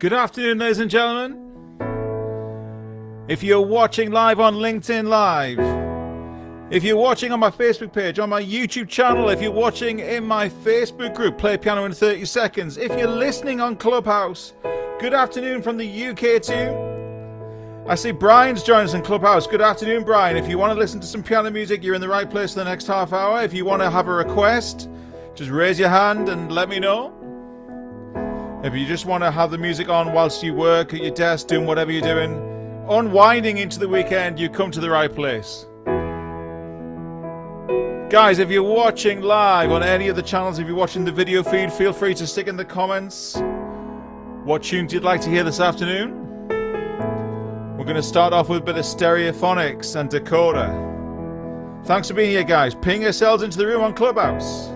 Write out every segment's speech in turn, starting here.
Good afternoon, ladies and gentlemen. If you're watching live on LinkedIn Live, if you're watching on my Facebook page, on my YouTube channel, if you're watching in my Facebook group, Play Piano in 30 Seconds, if you're listening on Clubhouse, good afternoon from the UK too. I see Brian's joined us in Clubhouse. Good afternoon, Brian. If you want to listen to some piano music, you're in the right place for the next half hour. If you want to have a request, just raise your hand and let me know. If you just want to have the music on whilst you work at your desk, doing whatever you're doing, unwinding into the weekend, you come to the right place. Guys, if you're watching live on any of the channels, if you're watching the video feed, feel free to stick in the comments what tunes you'd like to hear this afternoon. We're going to start off with a bit of Stereophonics and Dakota. Thanks for being here, guys. Ping yourselves into the room on Clubhouse.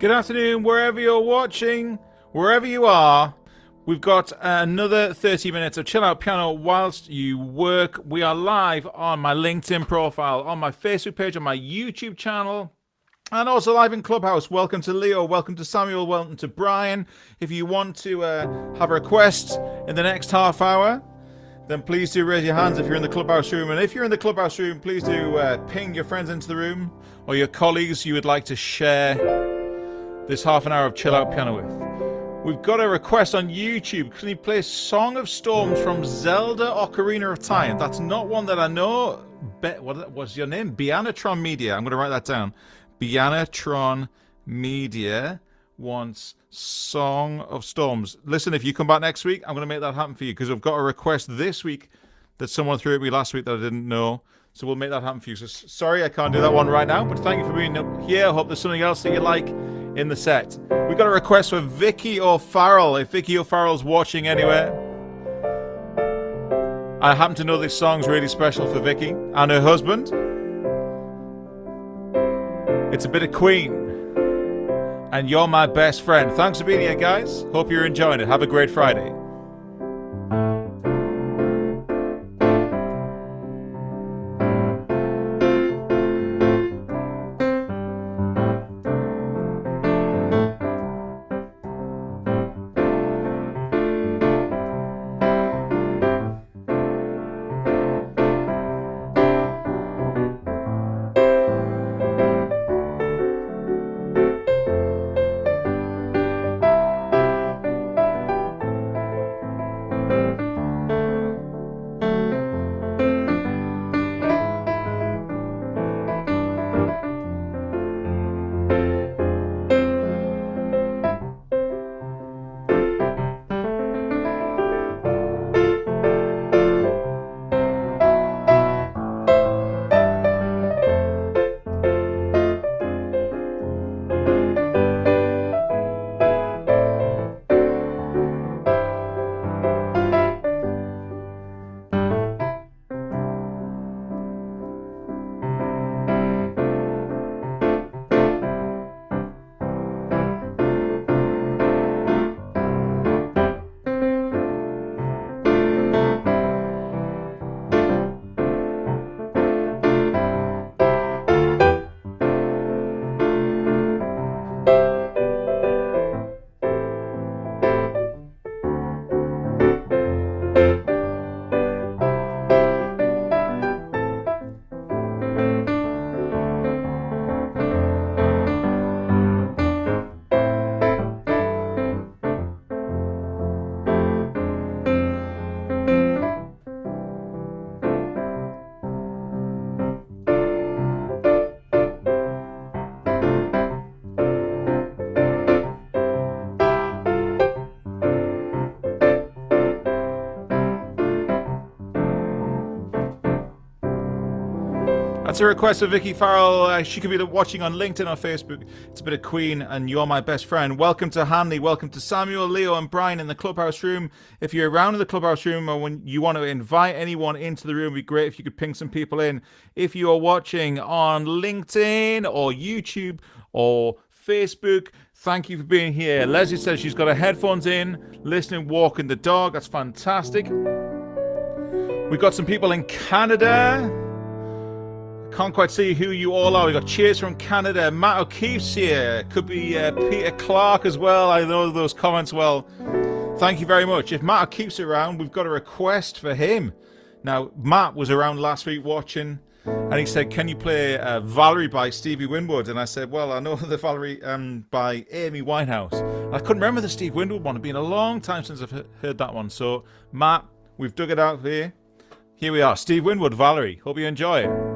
Good afternoon, wherever you're watching, wherever you are. We've got another 30 minutes of Chill Out Piano whilst you work. We are live on my LinkedIn profile, on my Facebook page, on my YouTube channel, and also live in Clubhouse. Welcome to Leo, welcome to Samuel, welcome to Brian. If you want to have a request in the next half hour, then please do raise your hands if you're in the Clubhouse room. And if you're in the Clubhouse room, please do ping your friends into the room or your colleagues you would like to share this half an hour of Chill Out Piano with. We've got a request on YouTube. Can you play Song of Storms from Zelda Ocarina of Time? That's not one that I know. What was your name? Bianatron Media. I'm going to write that down. Bianatron Media wants Song of Storms. Listen, if you come back next week, I'm going to make that happen for you because I've got a request this week that someone threw at me last week that I didn't know. So we'll make that happen for you. So sorry I can't do that one right now, but thank you for being here. I hope there's something else that you like in the set. We've got a request for Vicky O'Farrell. If Vicky O'Farrell's watching anywhere, I happen to know this song's really special for Vicky and her husband. It's a bit of Queen. And You're My Best Friend. Thanks for being here, guys. Hope you're enjoying it. Have a great Friday. That's a request for Vicky Farrell. She could be watching on LinkedIn or Facebook. It's a bit of Queen and You're My Best Friend. Welcome to Hanley. Welcome to Samuel, Leo, and Brian in the Clubhouse room. If you're around in the Clubhouse room or when you want to invite anyone into the room, it'd be great if you could ping some people in. If you are watching on LinkedIn or YouTube or Facebook, thank you for being here. Leslie says she's got her headphones in, listening, walking the dog. That's fantastic. We've got some people in Canada. Can't quite see who you all are. We've got cheers from Canada. Matt O'Keefe's here. Could be Peter Clark as well. I know those comments well. Thank you very much. If Matt O'Keefe's around, we've got a request for him. Now, Matt was around last week watching, and he said, can you play Valerie by Stevie Winwood? And I said, well, I know the Valerie by Amy Winehouse. And I couldn't remember the Steve Winwood one. It's been a long time since I've heard that one. So, Matt, we've dug it out here. Here we are. Steve Winwood, Valerie. Hope you enjoy it.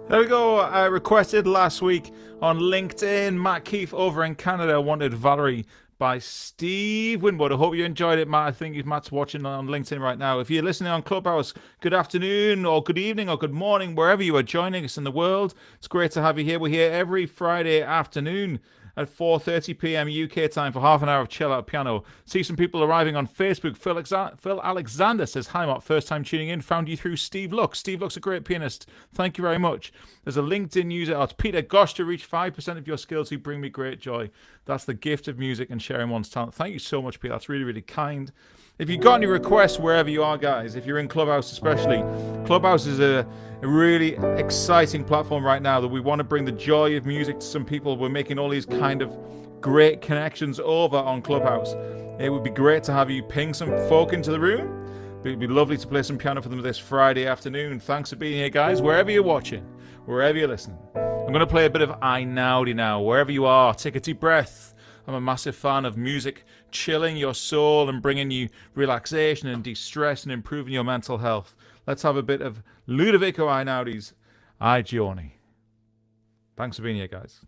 There we go. I requested last week on LinkedIn. Matt Keefe over in Canada wanted Valerie by Steve Winwood. I hope you enjoyed it, Matt. I think Matt's watching on LinkedIn right now. If you're listening on Clubhouse, good afternoon or good evening or good morning, wherever you are joining us in the world. It's great to have you here. We're here every Friday afternoon at 4:30 p.m. UK time for half an hour of chill out piano. See some people arriving on Facebook. Phil Alexander says, hi, Mark. First time tuning in. Found you through Steve Lux. Steve Lux, a great pianist. Thank you very much. There's a LinkedIn user. Oh, it's Peter. Gosh, to reach 5% of your skills who bring me great joy. That's the gift of music and sharing one's talent. Thank you so much, Peter. That's really, really kind. If you've got any requests wherever you are, guys, if you're in Clubhouse especially, Clubhouse is a really exciting platform right now that we want to bring the joy of music to some people. We're making all these kind of great connections over on Clubhouse. It would be great to have you ping some folk into the room. It'd be lovely to play some piano for them this Friday afternoon. Thanks for being here, guys, wherever you're watching, wherever you're listening. I'm going to play a bit of I Nowdy now. Wherever you are, take a deep breath. I'm a massive fan of music chilling your soul and bringing you relaxation and de-stress and improving your mental health. Let's have a bit of Ludovico Einaudi's I Giorni. Thanks for being here, guys.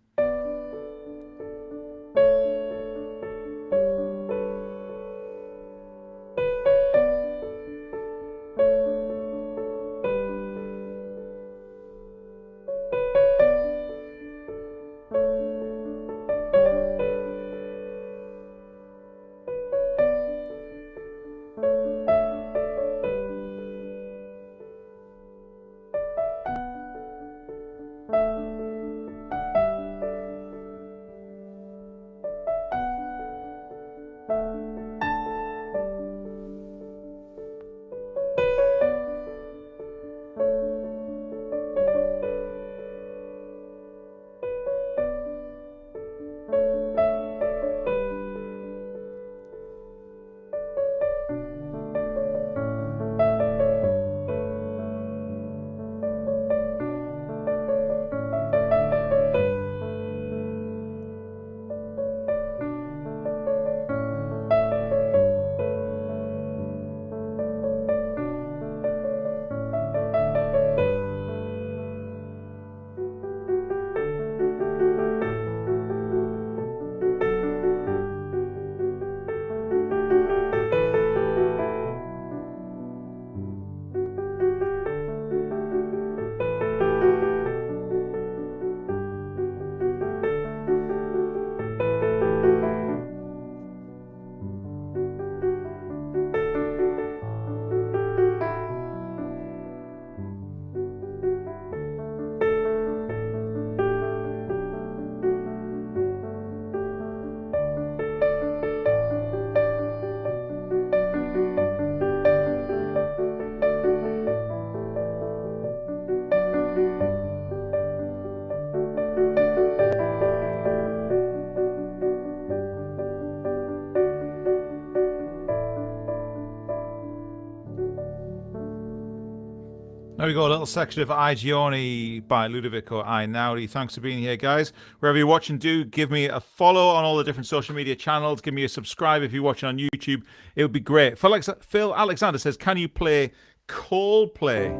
There we go, a little section of I Giorni by Ludovico Einaudi. Thanks for being here, guys. Wherever you're watching, do give me a follow on all the different social media channels. Give me a subscribe if you're watching on YouTube. It would be great. Phil Alexander says, can you play Coldplay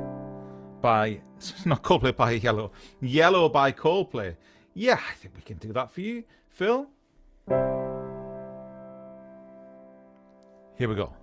by, not Coldplay by Yellow, Yellow by Coldplay? Yeah, I think we can do that for you, Phil. Here we go.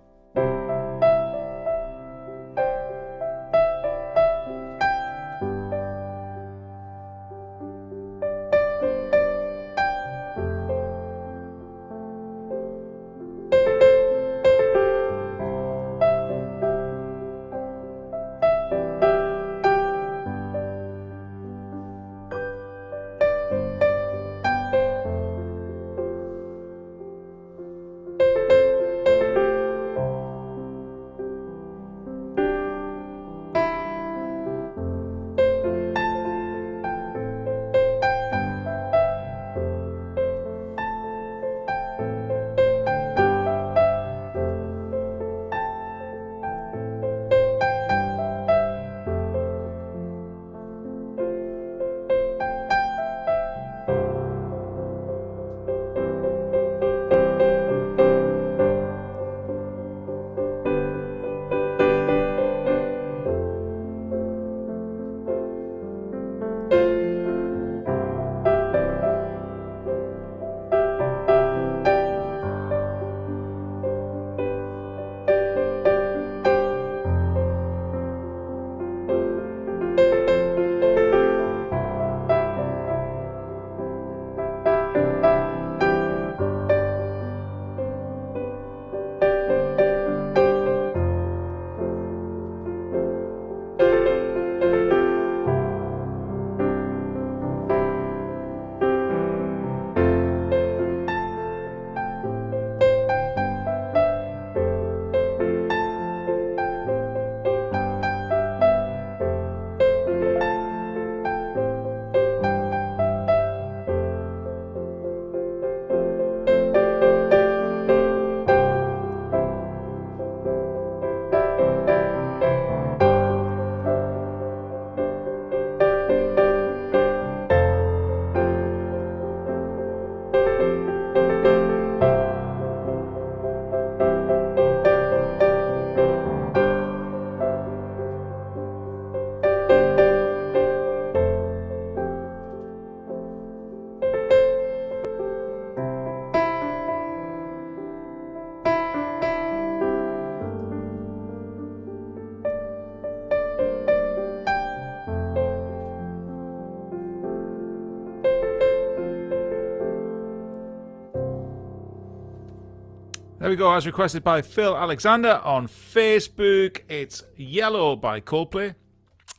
There we go, as requested by Phil Alexander on Facebook. It's Yellow by Coldplay.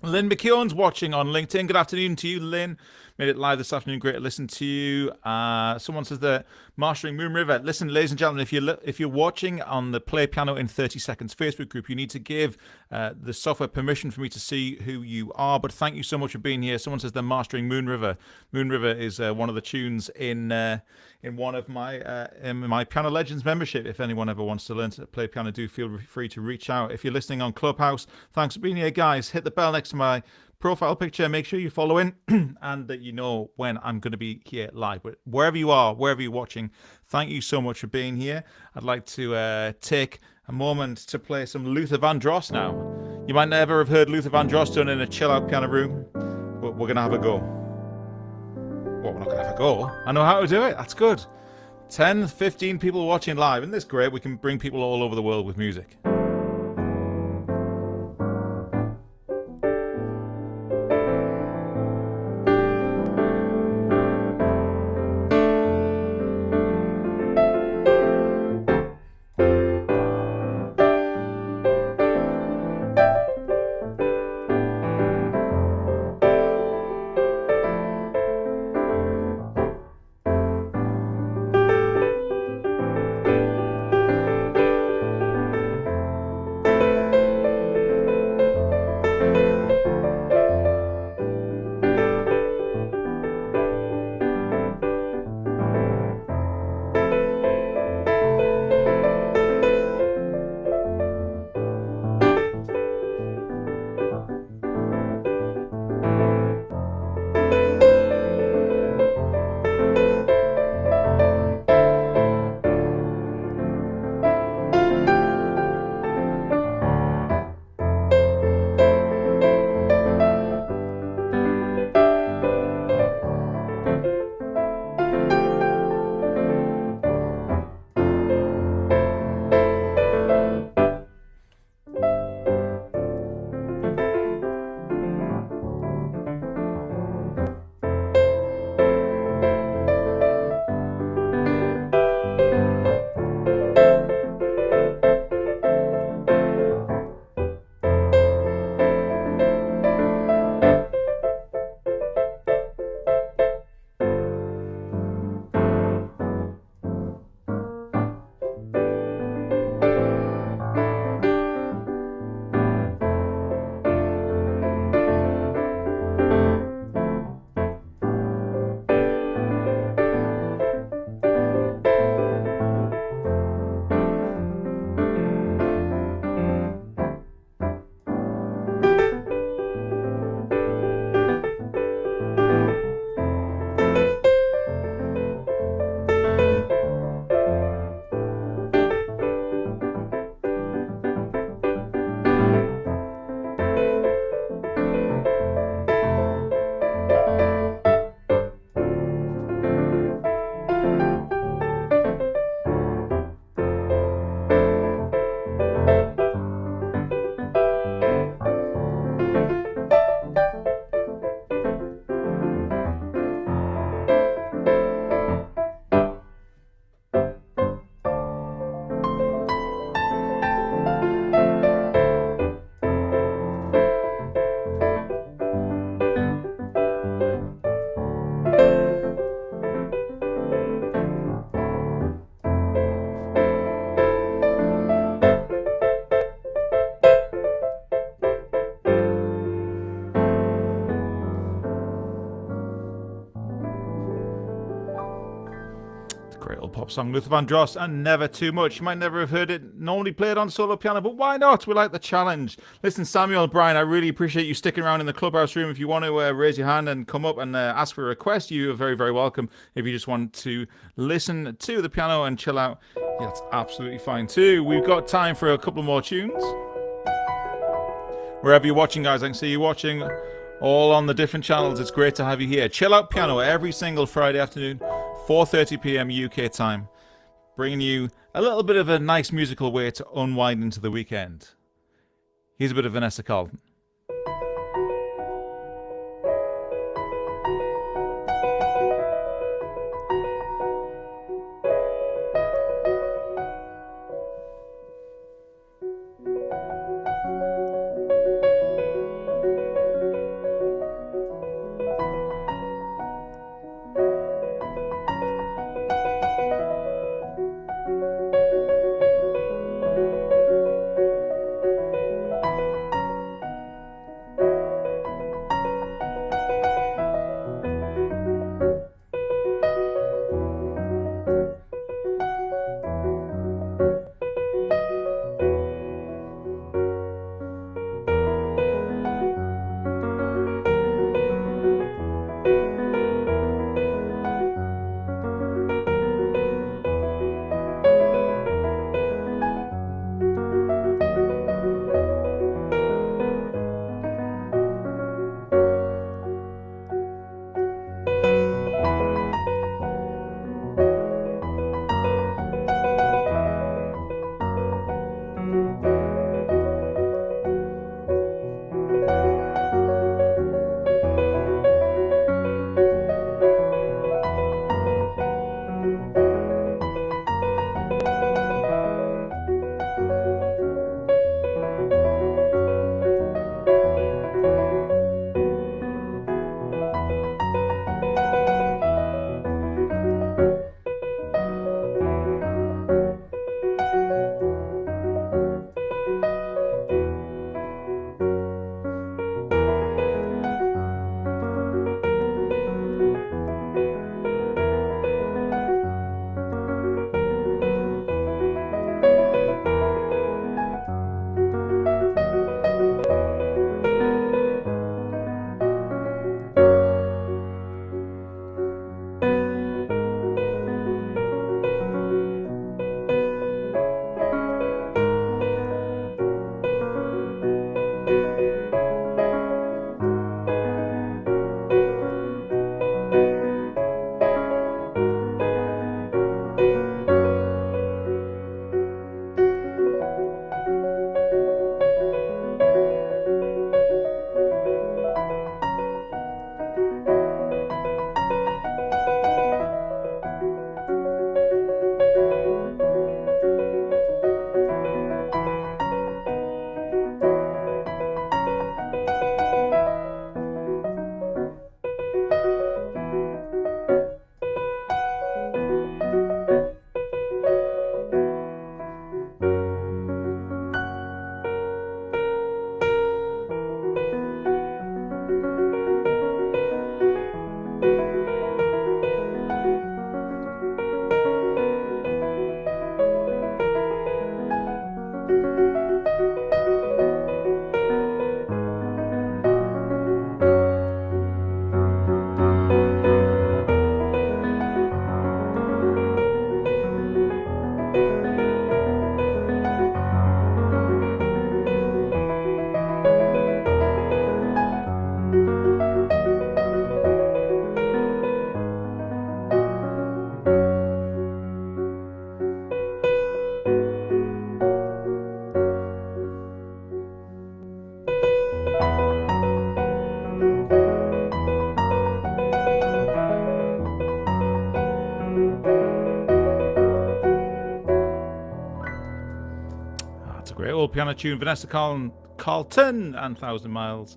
Lynn McKeown's watching on LinkedIn. Good afternoon to you, Lynn. Made it live this afternoon. Great to listen to you. Someone says that mastering Moon River. Listen, ladies and gentlemen, if you're watching on the Play Piano in 30 Seconds Facebook group, you need to give the software permission for me to see who you are. But thank you so much for being here. Someone says they're mastering Moon River. Moon River is one of the tunes in one of my in my Piano Legends membership. If anyone ever wants to learn to play piano, do feel free to reach out. If you're listening on Clubhouse, thanks for being here, guys. Hit the bell next to my profile picture. Make sure you follow in and that you know when I'm going to be here live. But wherever you are, wherever you're watching, thank you so much for being here. I'd like to take a moment to play some Luther Vandross now. You might never have heard Luther Vandross done in a chill out piano room, but we're going to have a go. Well, we're not going to have a go. I know how to do it. That's good. 10, 15 people watching live. Isn't this great? We can bring people all over the world with music. Great old pop song, Luther Vandross and Never Too Much. You might never have heard it normally played on solo piano, but why not? We like the challenge. Listen, Samuel, Brian, I really appreciate you sticking around in the Clubhouse room. If you want to raise your hand and come up and ask for a request, you are very, very welcome. If you just want to listen to the piano and chill out, yeah, that's absolutely fine too. We've got time for a couple more tunes. Wherever you're watching, guys, I can see you watching all on the different channels. It's great to have you here. Chill Out Piano every single Friday afternoon, 4:30 p.m. UK time, bringing you a little bit of a nice musical way to unwind into the weekend. Here's a bit of Vanessa Carlton. Great old piano tune. Vanessa Carlton and 1,000 Miles.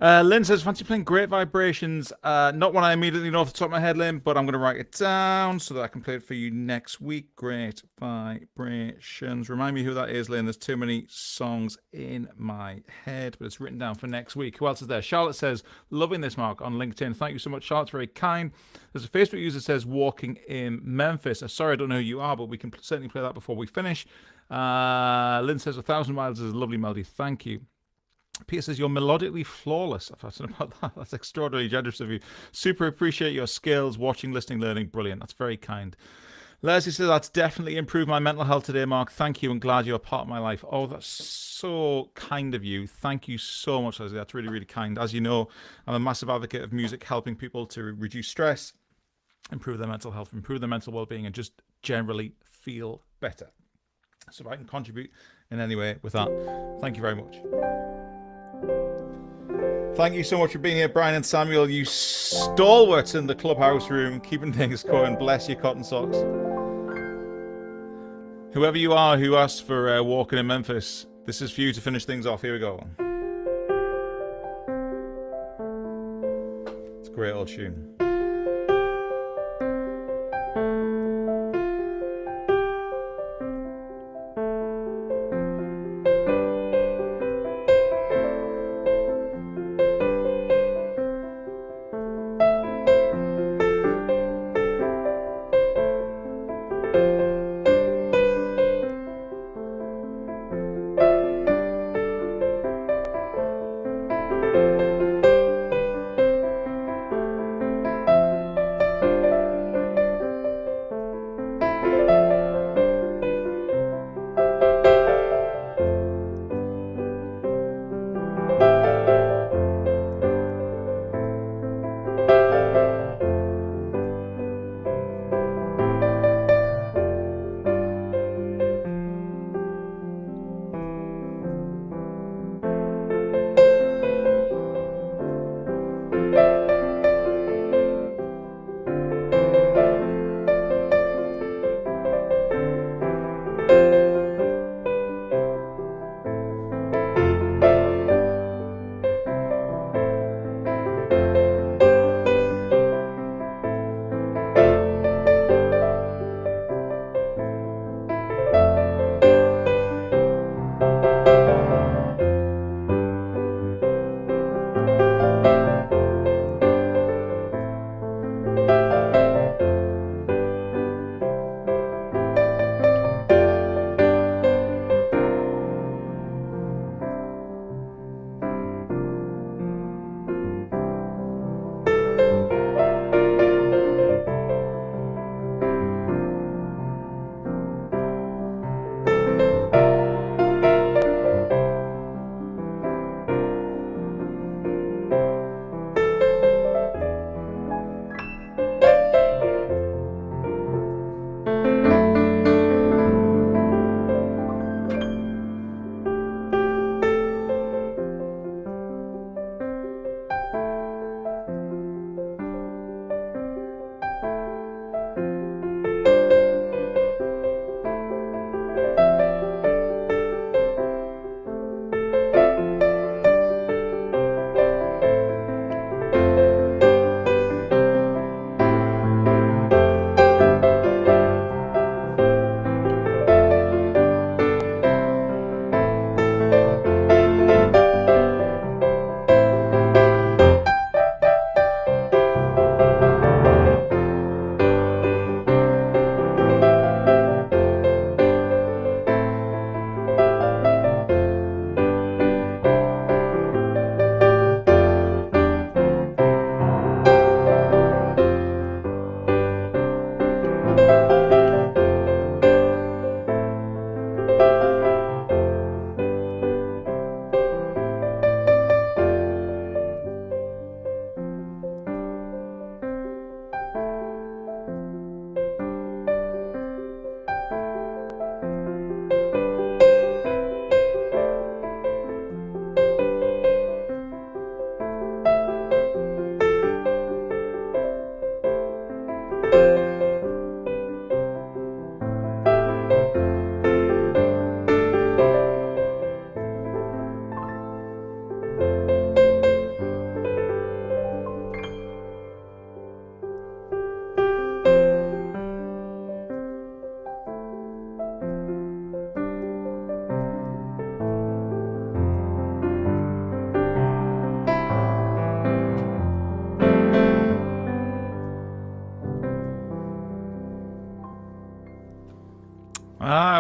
Lynn says, fancy playing Great Vibrations. Not one I immediately know off the top of my head, Lynn, but I'm going to write it down so that I can play it for you next week. Great Vibrations. Remind me who that is, Lynn. There's too many songs in my head, but it's written down for next week. Who else is there? Charlotte says, loving this, Mark, on LinkedIn. Thank you so much, Charlotte. It's very kind. There's a Facebook user that says, walking in Memphis. Sorry, I don't know who you are, but we can certainly play that before we finish. Lynn says, 1,000 Miles is a lovely melody. Thank you. Peter says, you're melodically flawless. I've heard about that. That's extraordinarily generous of you. Super appreciate your skills, watching, listening, learning. Brilliant. That's very kind. Leslie says, that's definitely improved my mental health today, Mark. Thank you and glad you're a part of my life. Oh, that's so kind of you. Thank you so much, Leslie. That's really, really kind. As you know, I'm a massive advocate of music helping people to reduce stress, improve their mental health, improve their mental well-being, and just generally feel better. So if I can contribute in any way with that, thank you very much. Thank you so much for being here, Brian and Samuel, you stalwarts in the clubhouse room, keeping things going. Bless you, cotton socks. Whoever you are who asked for Walking in Memphis This is for you to finish things off. Here we go. It's a great old tune.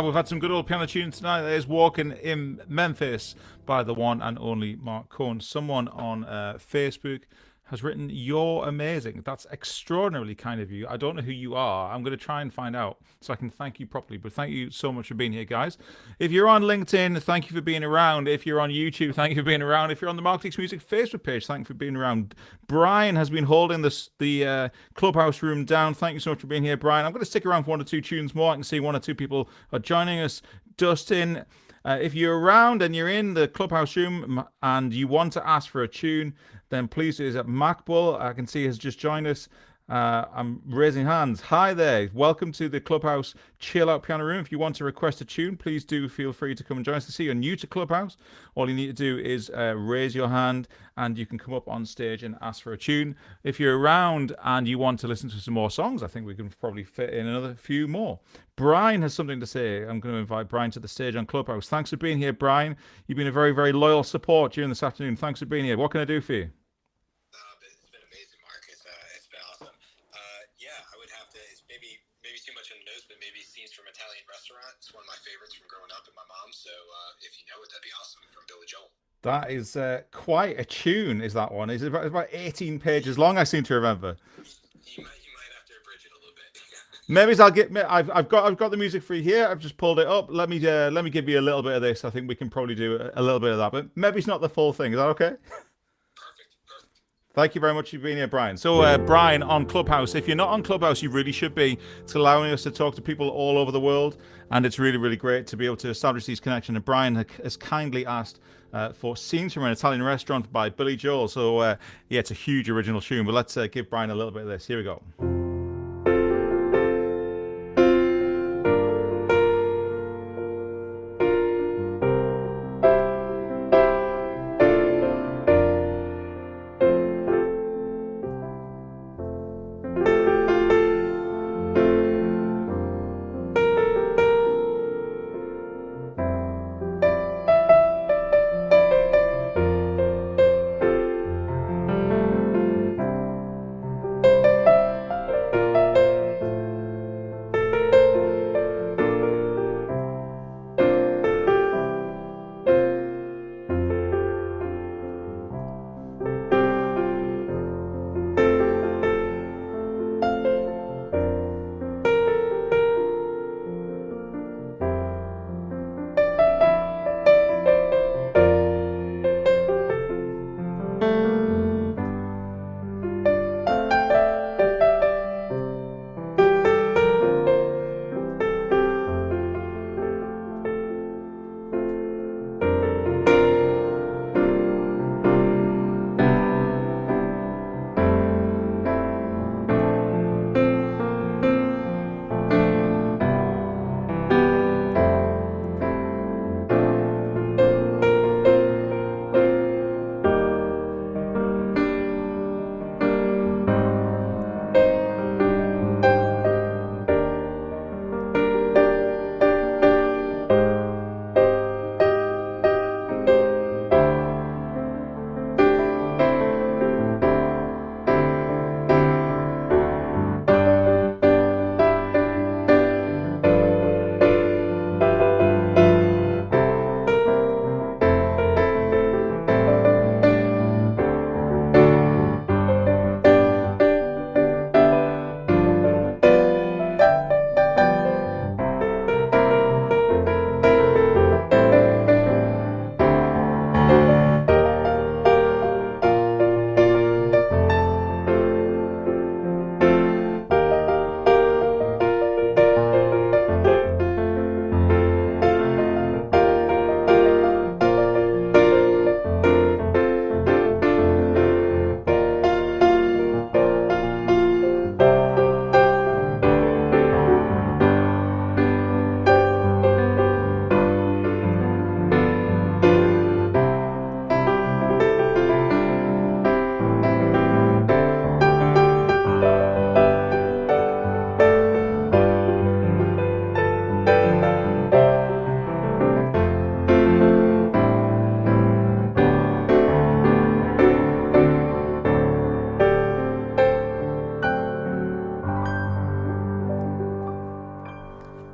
We've had some good old piano tunes tonight. There's Walking in Memphis by the one and only Mark Cohn. Someone on Facebook has written, "You're amazing." That's extraordinarily kind of you. I don't know who you are. I'm going to try and find out so I can thank you properly. But thank you so much for being here, guys. If you're on LinkedIn, thank you for being around. If you're on YouTube, thank you for being around. If you're on the Mark Dix Music Facebook page, thank you for being around. Brian has been holding the clubhouse room down. Thank you so much for being here, Brian. I'm going to stick around for 1 or 2 tunes more. I can see 1 or 2 people are joining us. Dustin, if you're around and you're in the clubhouse room and you want to ask for a tune, then please is at MacBull. I can see has just joined us. I'm raising hands. Hi there. Welcome to the Clubhouse Chillout Piano Room. If you want to request a tune, please do feel free to come and join us. To see you're new to Clubhouse, all you need to do is raise your hand and you can come up on stage and ask for a tune. If you're around and you want to listen to some more songs, I think we can probably fit in another few more. Brian has something to say. I'm going to invite Brian to the stage on Clubhouse. Thanks for being here, Brian. You've been a very, very loyal support during this afternoon. Thanks for being here. What can I do for you? It's been amazing, Mark. It's been awesome. Yeah, I would have to. It's maybe too much on the nose, but maybe Scenes from Italian Restaurant. It's one of my favorites from growing up and my mom. So if you know it, that'd be awesome, from Billy Joel. That is quite a tune. Is that one? Is it about 18 pages long? I seem to remember. You might have to abridge it a little bit. Maybe I've got the music for you here. I've just pulled it up. Let me give you a little bit of this. I think we can probably do a little bit of that, but maybe it's not the full thing. Is that okay? Thank you very much for being here, Brian. So, Brian, on Clubhouse. If you're not on Clubhouse, you really should be. It's allowing us to talk to people all over the world, and it's really, really great to be able to establish these connections. And Brian has kindly asked for Scenes from an Italian Restaurant by Billy Joel. So, yeah, it's a huge original tune, but let's give Brian a little bit of this. Here we go.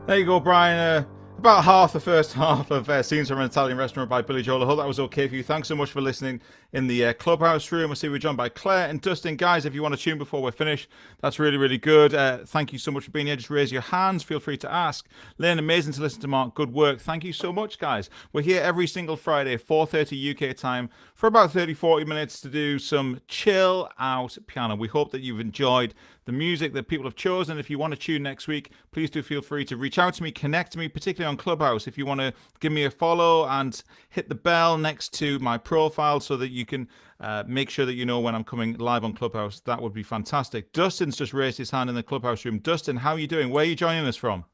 There you go, Brian. About half the first half of Scenes from an Italian Restaurant by Billy Joel. I hope that was okay for you. Thanks so much for listening in the Clubhouse room. I see we're joined by Claire and Dustin. Guys, if you want to tune before we're finished, that's really, really good. Thank you so much for being here. Just raise your hands. Feel free to ask. Lynn, amazing to listen to Mark. Good work. Thank you so much, guys. We're here every single Friday, 4:30 UK time, for about 30, 40 minutes to do some chill out piano. We hope that you've enjoyed the music that people have chosen. If you want to tune next week, please do feel free to reach out to me, connect to me, particularly on Clubhouse. If you want to give me a follow and hit the bell next to my profile so that you can make sure that you know when I'm coming live on Clubhouse, that would be fantastic. Dustin's just raised his hand in the Clubhouse room. Dustin, how are you doing? Where are you joining us from?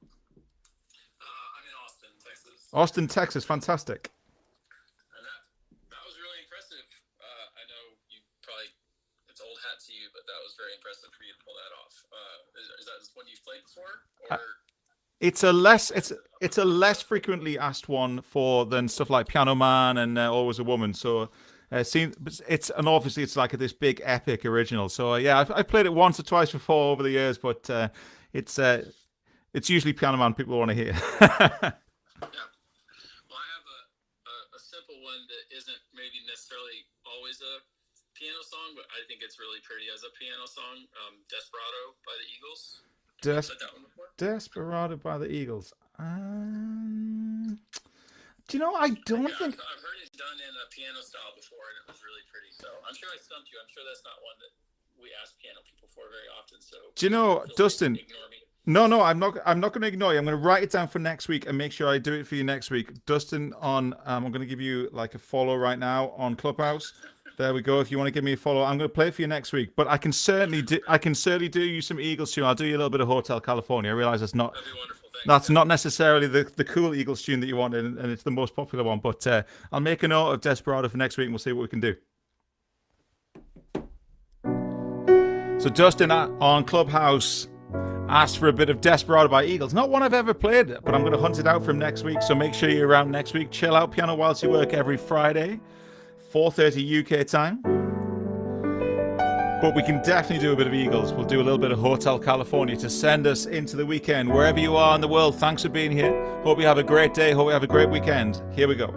I'm in Austin, Texas. Austin, Texas. Fantastic. And that was really impressive. I know you probably, it's old hat to you, but that was very impressive for you to pull that off. Is that one you've played before? Or it's a less frequently asked one than stuff like Piano Man and Always a Woman. So and obviously it's like this big epic original. So yeah, I've played it once or twice before over the years, but it's usually Piano Man people want to hear. Yeah. Well, I have a simple one that isn't maybe necessarily always a piano song, but I think it's really pretty as a piano song. Desperado by the Eagles. Have you played that one before? Desperado by the Eagles. Do you know, I don't think... I've heard it done in a piano style before, and it was really pretty. So I'm sure I stumped you. I'm sure that's not one that we ask piano people for very often. So do you know, Dustin? Ignore me. No, I'm not going to ignore you. I'm going to write it down for next week and make sure I do it for you next week. Dustin, I'm going to give you like a follow right now on Clubhouse. There we go. If you want to give me a follow, I'm going to play it for you next week. But I can certainly do you some Eagles tune. I'll do you a little bit of Hotel California. I realize that's not... That'd be wonderful. Thanks. That's not necessarily the cool Eagles tune that you want, and it's the most popular one. But I'll make a note of Desperado for next week, and we'll see what we can do. So Dustin on Clubhouse asked for a bit of Desperado by Eagles. Not one I've ever played, but I'm going to hunt it out from next week. So make sure you're around next week. Chill Out Piano Whilst You Work every Friday, 4:30 UK time. But we can definitely do a bit of Eagles. We'll do a little bit of Hotel California to send us into the weekend. Wherever you are in the world, thanks for being here. Hope you have a great day. Hope you have a great weekend. Here we go.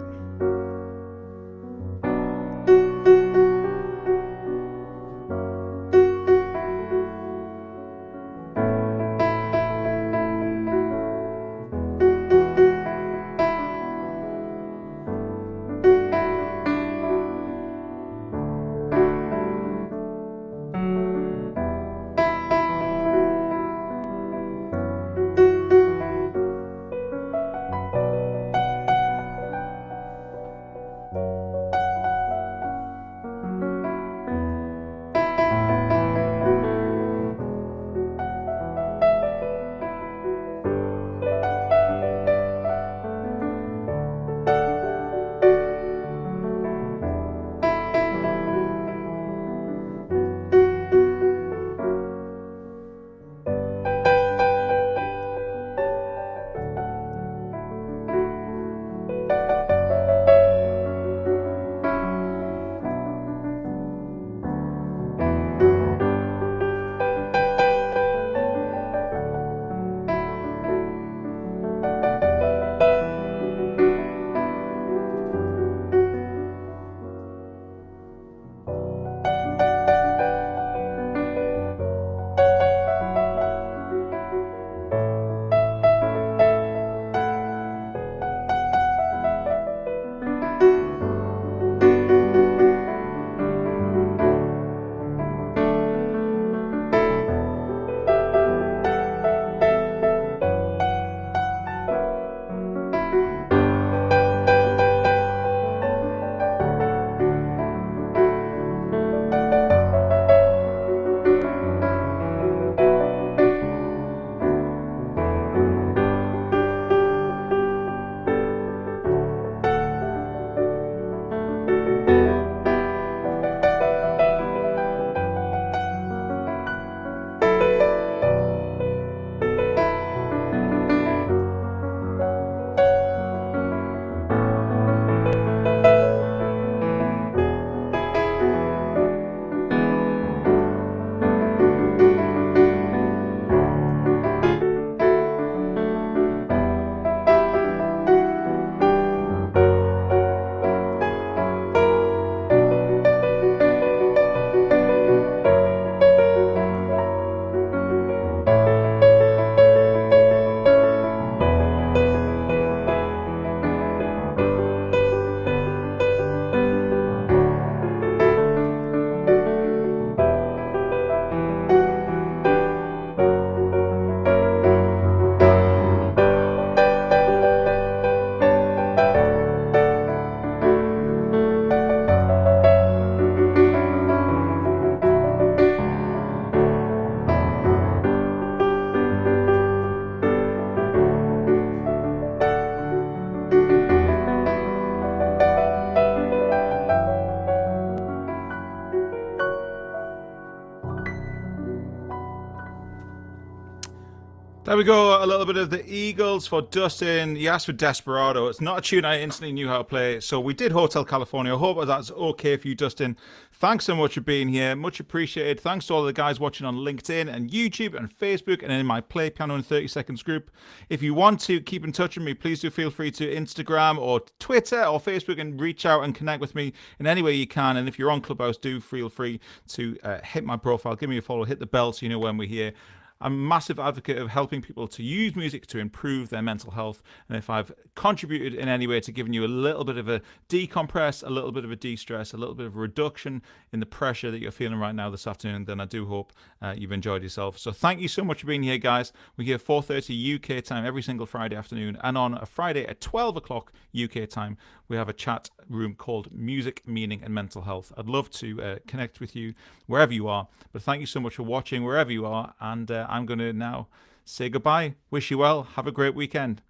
There we go, a little bit of the Eagles for Dustin. He asked for Desperado. It's not a tune I instantly knew how to play, so we did Hotel California. I hope that's okay for you, Dustin. Thanks so much for being here. Much appreciated. Thanks to all the guys watching on LinkedIn and YouTube and Facebook and in my Play Piano in 30 Seconds group. If you want to keep in touch with me, please do feel free to Instagram or Twitter or Facebook and reach out and connect with me in any way you can. And if you're on Clubhouse, do feel free to hit my profile, give me a follow, hit the bell so you know when we're here. I'm a massive advocate of helping people to use music to improve their mental health. And if I've contributed in any way to giving you a little bit of a decompress, a little bit of a de-stress, a little bit of a reduction in the pressure that you're feeling right now this afternoon, then I do hope you've enjoyed yourself. So thank you so much for being here, guys. We're here 4:30 UK time every single Friday afternoon. And on a Friday at 12 o'clock UK time, we have a chat room called Music, Meaning and Mental Health. I'd love to connect with you wherever you are. But thank you so much for watching wherever you are. And I'm going to now say goodbye. Wish you well. Have a great weekend.